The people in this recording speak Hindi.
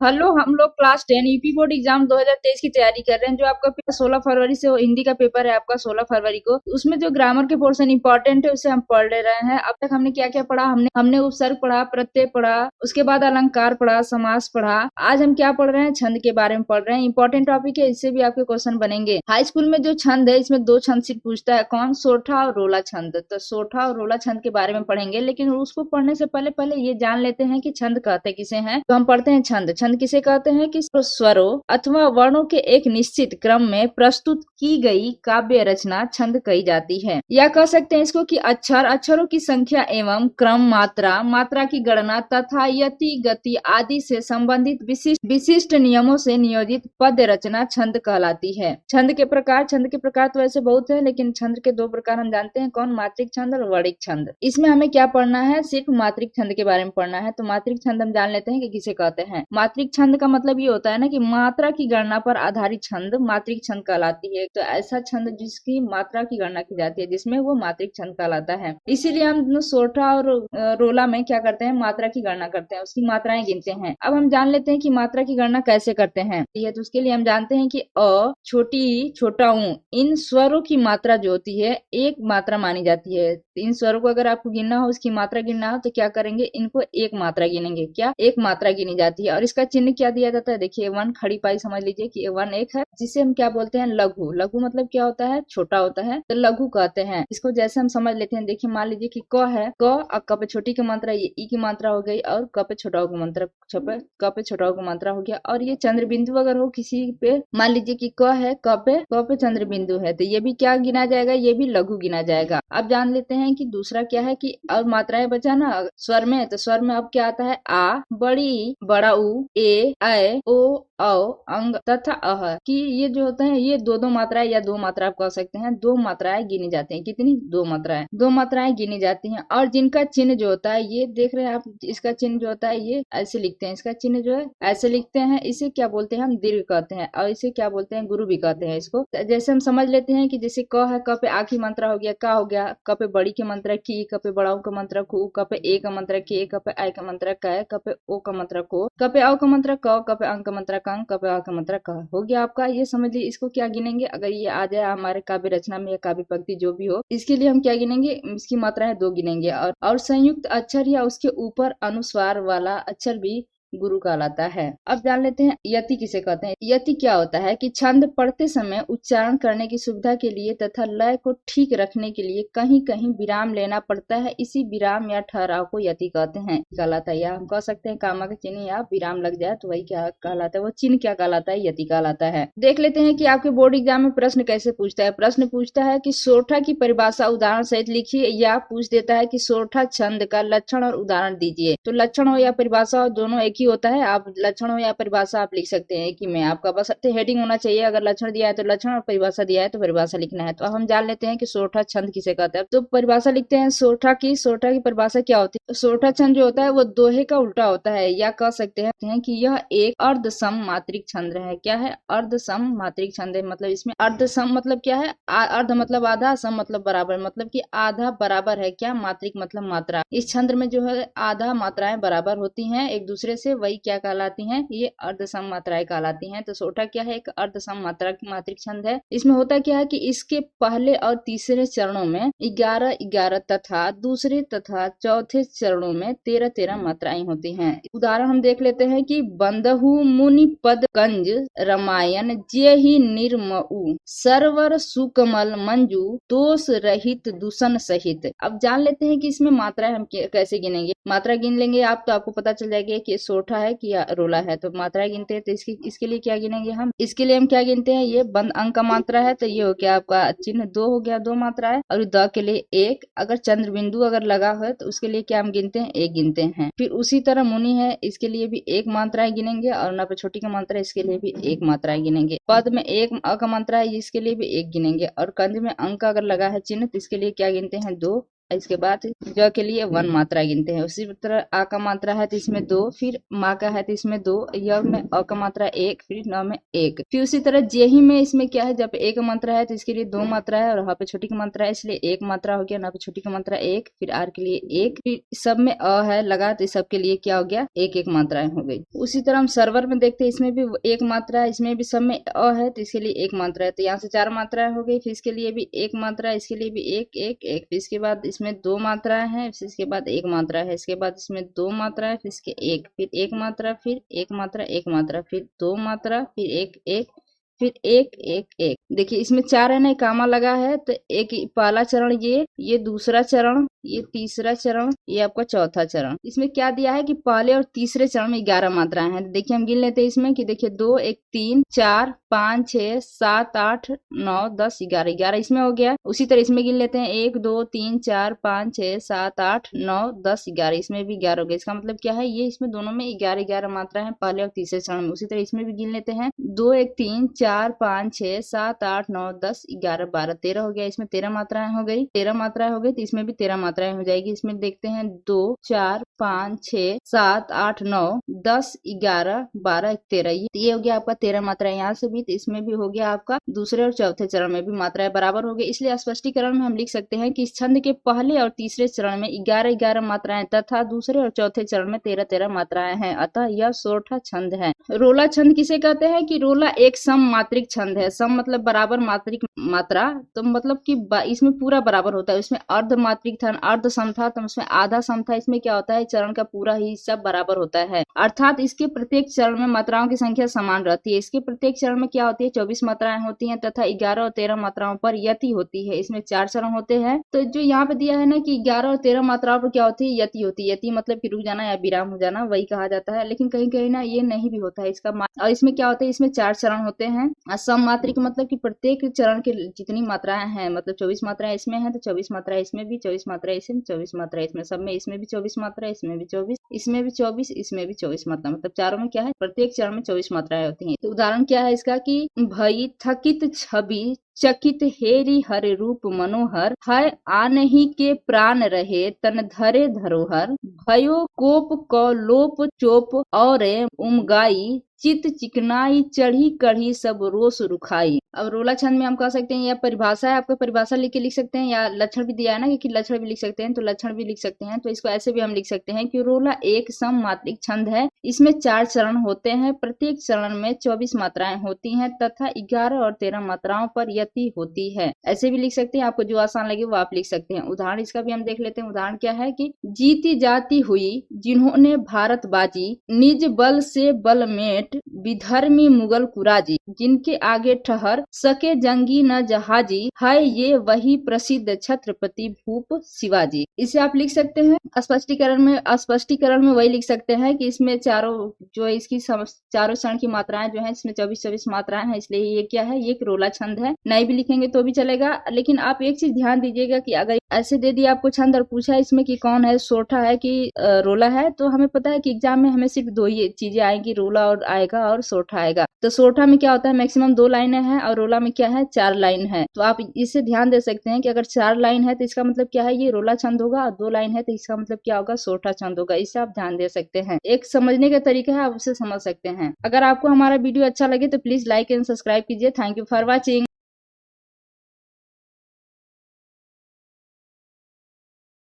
हेलो, हम लोग क्लास 10 यूपी बोर्ड एग्जाम 2023 की तैयारी कर रहे हैं। जो आपका 16 फरवरी से हिंदी का पेपर है आपका 16 फरवरी को। उसमें जो ग्रामर के पोर्शन इंपॉर्टेंट है उसे हम पढ़ ले रहे हैं। अब तक हमने क्या क्या पढ़ा, हमने उपसर्ग पढ़ा, प्रत्यय पढ़ा, उसके बाद अलंकार पढ़ा, समास पढ़ा। आज हम क्या पढ़ रहे हैं, छंद के बारे में पढ़ रहे हैं। इंपॉर्टेंट टॉपिक है, इससे भी आपके क्वेश्चन बनेंगे। हाई स्कूल में जो छंद है इसमें दो छंद से पूछता है, कौन? सोठा और रोला छंद। तो सोठा और रोला छंद के बारे में पढ़ेंगे, लेकिन उसको पढ़ने से पहले पहले ये जान लेते हैं कि छंद कहते किसे हैं। तो हम पढ़ते हैं छंद। छंद किसे कहते हैं कि स्वरों अथवा वर्णों के एक निश्चित क्रम में प्रस्तुत की गई काव्य रचना छंद कही जाती है। या कह सकते हैं इसको कि अक्षरों की संख्या एवं क्रम, मात्रा की गणना तथा यति, गति आदि से संबंधित विशिष्ट नियमों से नियोजित पद्य रचना छंद कहलाती है। छंद के प्रकार तो ऐसे बहुत है, लेकिन छंद के दो प्रकार हम जानते हैं, कौन? मात्रिक छंद और वर्णिक छंद। इसमें हमें क्या पढ़ना है? सिर्फ मात्रिक छंद के बारे में पढ़ना है। तो मात्रिक छंद हम जान लेते हैं कि किसे कहते हैं। मात्रिक छंद का मतलब ये होता है ना कि मात्रा की गणना पर आधारित छंद मात्रिक छंद कहलाती है। तो ऐसा छंद जिसकी मात्रा की गणना की जाती है, जिसमें वो मात्रिक छंद कहलाता है। इसीलिए हम सोठा और रोला में क्या करते हैं, मात्रा की गणना करते हैं, उसकी मात्राएं गिनते हैं। अब हम जान लेते हैं कि मात्रा की गणना कैसे करते हैं। तो उसके लिए हम जानते हैं कि अ, छोटी, छोटा ऊ, इन स्वरों की मात्रा जो होती है एक मात्रा मानी जाती है। इन स्वरों को अगर आपको गिनना हो, उसकी मात्रा गिनना हो, तो क्या करेंगे, इनको एक मात्रा गिनेंगे। क्या? एक मात्रा गिनी जाती है। और इसका चिन्ह क्या दिया जाता है? देखिए, वन खड़ी पाई समझ लीजिए कि वन एक है, जिसे हम क्या बोलते हैं, लघु। लघु मतलब क्या होता है? छोटा होता है, तो लघु कहते हैं इसको। जैसे हम समझ लेते हैं, देखिए मान लीजिए कि क है, क, अब क पे छोटी की मात्रा ये ई की मात्रा हो गई, और क पे छोटा की मात्रा, क पे छोटा की मात्रा हो गया। और ये चंद्र बिंदु अगर हो किसी पे, मान लीजिए कि क है, क पे चंद्र बिंदु है, तो ये भी क्या गिना जाएगा, ये भी लघु गिना जाएगा। अब जान लेते हैं कि दूसरा क्या है कि और मात्राएं बचा ना स्वर में, तो स्वर में अब क्या आता है, आ, बड़ी, बड़ा ऊ, ए, ऐ, ओ, औ, अंग तथा अह। कि ये जो होते हैं ये दो मात्राएं या दो मात्रा आप कह सकते हैं, दो मात्राएं गिनी जाती हैं। कितनी? दो मात्राएं गिनी जाती हैं। और जिनका चिन्ह जो होता है, ये देख रहे हैं आप, इसका चिन्ह जो होता है ये ऐसे लिखते हैं, इसका चिन्ह जो है ऐसे लिखते हैं। इसे क्या बोलते हैं, हम दीर्घ कहते हैं, और इसे क्या बोलते हैं, गुरु भी कहते हैं इसको। जैसे हम समझ लेते हैं कि जैसे क है, क पे आ की मात्रा हो गया, का हो गया, क पे बड़ी की मात्रा की, क पे बड़ाऊ का मात्रा कु, क पे ए का मात्रा के, क पे आई का मात्रा क, क पे ओ का मात्रा को, क पे औ का मात्रा क, क पे अंग का मात्रा कंग, क पे आ का मात्रा क। हो गया आपका। ये समझ लीजिए, इसको क्या गिनेंगे अगर ये आ जाए हमारे काव्य रचना में या काव्य पंक्ति जो भी हो, इसके लिए हम क्या गिनेंगे, इसकी मात्राएं दो गिनेंगे। और संयुक्त अक्षर या उसके ऊपर अनुस्वार वाला अक्षर भी गुरु कहलाता है। अब जान लेते हैं यति किसे कहते हैं। यति क्या होता है कि छंद पढ़ते समय उच्चारण करने की सुविधा के लिए तथा लय को ठीक रखने के लिए कहीं कहीं विराम लेना पड़ता है। इसी विराम या ठहराव को यति कहते हैं, कहलाता है। या हम कह सकते हैं कामा का चिन्ह या विराम लग जाए तो वही क्या कहलाता है, वो चिन्ह क्या कहलाता है, यति कहलाता है। देख लेते हैं कि आपके बोर्ड एग्जाम में प्रश्न कैसे पूछता है। प्रश्न पूछता है कि सोठा की परिभाषा उदाहरण सहित लिखिए, या पूछ देता है कि सोठा छंद का लक्षण और उदाहरण दीजिए। तो लक्षण हो या परिभाषा हो, दोनों एक ही होता है। आप लक्षण हो या परिभाषा आप लिख सकते हैं कि मैं आपका बस हेडिंग होना चाहिए। अगर लक्षण दिया है तो लक्षण, और परिभाषा दिया है तो परिभाषा लिखना है। तो अब हम जान लेते हैं कि सोठा छंद किसे कहते हैं। तो परिभाषा लिखते हैं सोठा की परिभाषा क्या होती है। सोठा छंद जो होता है वो दोहे का उल्टा होता है, या कह सकते हैं कि यह एक अर्धसम मात्रिक छंद है। क्या है? अर्धसम मात्रिक छंद है। मतलब इसमें अर्धसम मतलब क्या है, अर्ध मतलब आधा, सम मतलब बराबर, मतलब कि आधा बराबर है। क्या? मात्रिक मतलब मात्रा। इस छंद में जो है आधा मात्राएं बराबर होती हैं एक दूसरे से, वही क्या कहलाती हैं, ये अर्धसम मात्राएं कहलाती हैं। तो सोठा क्या है, एक अर्धसम मात्रा की मात्रिक छंद है। इसमें होता क्या है कि इसके पहले और तीसरे चरणों में 11-11 तथा दूसरे तथा चौथे चरणों में 13-13 मात्राएं होती हैं। उदाहरण हम देख लेते हैं कि बंदहु मुनि पद कंज रामायण जे ही निर्मऊ सरवर सुकमल मंजू दोष रहित दूषण सहित। अब जान लेते हैं कि इसमें मात्राएं हम कैसे गिनेंगे। मात्रा गिन लेंगे आप तो आपको पता चल जाएगा कि सोठा है कि रोला है। तो मात्रा गिनते हैं, तो इसके लिए क्या गिनेंगे हम, इसके लिए हम क्या गिनते हैं, ये बंद अंक का मात्रा है, तो ये हो गया आपका चिन्ह दो, हो गया दो मात्रा है। और द के लिए एक, अगर चंद्र बिंदु अगर लगा है तो उसके लिए क्या हम गिनते हैं, एक गिनते हैं। फिर उसी तरह मुनि है, इसके लिए भी एक मात्रा गिनेंगे, और ना पे छोटी का मात्रा, इसके लिए भी एक मात्रा गिनेंगे। पद में एक अ का मात्रा है, इसके लिए भी एक गिनेंगे। और कंज में अंक अगर लगा है चिन्ह, तो इसके लिए क्या गिनते हैं, दो, इसके बाद ज के लिए 1 मात्रा गिनते हैं। उसी तरह आ का मात्रा है तो इसमें 2, फिर माँ का है तो इसमें 2, य में अ का मात्रा 1, फिर न में 1। फिर उसी तरह जेही में इसमें क्या है, जब ए का मात्रा है तो इसके लिए 2 मात्रा है, और ह पे छोटी की मात्रा है इसलिए 1 मात्रा हो गया, न पे छोटी की मात्रा 1, फिर आर के लिए 1, फिर सब में अ है लगा तो सबके लिए क्या हो गया, 1-1 मात्राएं हो गई। उसी तरह हम सर्वर में देखते हैं, इसमें भी 1 मात्रा है, इसमें भी सब में अ है तो इसके लिए 1 मात्रा है, तो यहाँ से 4 मात्राएं हो गई। फिर इसके लिए भी 1 मात्रा है, इसके लिए भी 1 1 1, फिर इसके बाद इसमें 2 मात्राएं हैं, फिर इसके बाद 1 मात्रा है, इसके बाद इसमें 2 मात्रा है, फिर इसके 1, फिर 1 मात्रा, फिर 1 मात्रा 1 मात्रा, फिर 2 मात्रा, फिर 1 1, फिर 1 1 1। देखिए इसमें 4 है ना, कामा लगा है तो एक पहला चरण, ये दूसरा चरण, ये तीसरा चरण, ये आपका चौथा चरण। इसमें क्या दिया है कि पहले और तीसरे चरण में 11 मात्राएं हैं। देखिए हम गिन लेते हैं इसमें कि देखिए 2 1 3 4 5 6 7 8 9 10 11, 11 इसमें हो गया। उसी तरह इसमें गिन लेते हैं 1 2 3 4 5 6 7 8 9 10 11, इसमें भी 11 हो गया। इसका मतलब क्या है, ये इसमें दोनों में 11 11 मात्रा है पहले और तीसरे चरण में। उसी तरह इसमें भी गिन लेते हैं 2 1 3 4 5 6 7 8 9 10 11 12 13 हो गया। इसमें 13 मात्राएं हो गई, 13 मात्राएं हो गई तो इसमें भी 13 मात्राएं हो जाएगी। इसमें देखते हैं 2 4 5 6 7 8 9 10 11 12 13, ये हो गया आपका 13 मात्राएं यहाँ से भी, तो इसमें भी हो गया आपका दूसरे और चौथे चरण में भी मात्राएं बराबर हो गई। इसलिए स्पष्टीकरण में हम लिख सकते हैं कि इस छंद के पहले और तीसरे चरण में 11 11 मात्राएं तथा दूसरे और चौथे चरण में 13 13 मात्राएं हैं, अतः यह सोरठा छंद है। रोला छंद किसे कहते हैं कि रोला एक सम मात्रिक छंद है। सम मतलब बराबर, मात्रिक मात्रा तो मतलब कि इसमें पूरा बराबर होता है। इसमें अर्ध मात्रिक था, अर्ध सम था तो उसमें आधा सम था। इसमें क्या होता है, चरण का पूरा ही हिस्सा बराबर होता है, अर्थात इसके प्रत्येक चरण में मात्राओं की संख्या समान रहती है। इसके प्रत्येक चरण में क्या होती है, 24 मात्राएं होती हैं तथा 11 और 13 मात्राओं पर यति होती है। इसमें 4 चरण होते हैं। तो जो यहाँ पे दिया है ना कि 11 और 13 मात्राओं पर क्या होती है, यति होती है। यति मतलब कि रुक जाना या विराम हो जाना, वही कहा जाता है। लेकिन कहीं कहीं ना ये नहीं भी होता है इसका। और इसमें क्या होता है, इसमें 4 चरण होते हैं। सम मात्रिक मतलब कि प्रत्येक चरण के जितनी मात्राएं हैं, मतलब 24 मात्राएं इसमें है तो 24 मात्राएं इसमें भी, 24 मात्राएं इसमें, 24 मात्राएं इसमें, सब में इसमें भी 24 मात्रा, इसमें भी 24, इसमें भी 24, इसमें भी 24 मात्रा, मतलब चारों में क्या है, प्रत्येक चरण में 24 मात्राएं होती हैं। तो उदाहरण क्या है इसका कि भई थकित छवि चकित हेरी हरे रूप मनोहर, है आनहि के प्राण रहे तन धरे धरोहर, भयो कोप को लोप चोप और उमगाई, चित चिकनाई चढ़ी कढ़ी सब रोस रुखाई। अब रोला छंद में हम कह सकते हैं, या परिभाषा है, आपको परिभाषा लिख के लिख सकते हैं, या लक्षण भी दिया है ना कि लक्षण भी लिख सकते हैं तो लक्षण भी लिख सकते हैं। तो इसको ऐसे भी हम लिख सकते हैं कि रोला एक सम मात्रिक छंद है। इसमें 4 चरण होते हैं, प्रत्येक चरण में 24 मात्राएं होती हैं तथा 11 और 13 मात्राओं पर यति होती है। ऐसे भी लिख सकते हैं, आपको जो आसान लगे वो आप लिख सकते हैं। उदाहरण इसका भी हम देख लेते हैं। उदाहरण क्या है कि जीती जाती हुई जिन्होंने भारत बाजी, निज बल से बलमेट विधर्मी मुगल कुराजी, जिनके आगे ठहर सके जंगी न जहाजी, है ये वही प्रसिद्ध छत्रपति भूप शिवाजी। इसे आप लिख सकते हैं। स्पष्टीकरण में वही लिख सकते हैं कि इसमें चारों जो इसकी चारों चरण की मात्राएं जो है, इसमें 24 मात्राएं हैं, इसलिए ये क्या है, ये एक रोला छंद है। नहीं भी लिखेंगे तो भी चलेगा। लेकिन आप एक चीज ध्यान दीजिएगा कि अगर ऐसे दे दिया आपको छंद और पूछा इसमें कि कौन है, सोरठा है कि रोला है, तो हमें पता है कि एग्जाम में हमें सिर्फ 2 ही चीजें आएंगी, रोला और आएगा और सोरठा आएगा। तो सोरठा में क्या होता है, मैक्सिमम 2 लाइनें हैं और रोला में क्या है, 4 लाइन है। तो आप इससे ध्यान दे सकते हैं कि अगर 4 लाइन है तो इसका मतलब क्या है, ये रोला छंद होगा, और 2 लाइन है तो इसका मतलब क्या होगा, सोरठा छंद होगा। इससे आप ध्यान दे सकते हैं। एक समझने का तरीका है, आप उसे समझ सकते हैं। अगर आपको हमारा वीडियो अच्छा लगे तो प्लीज लाइक एंड सब्सक्राइब कीजिए। Thank you for watching.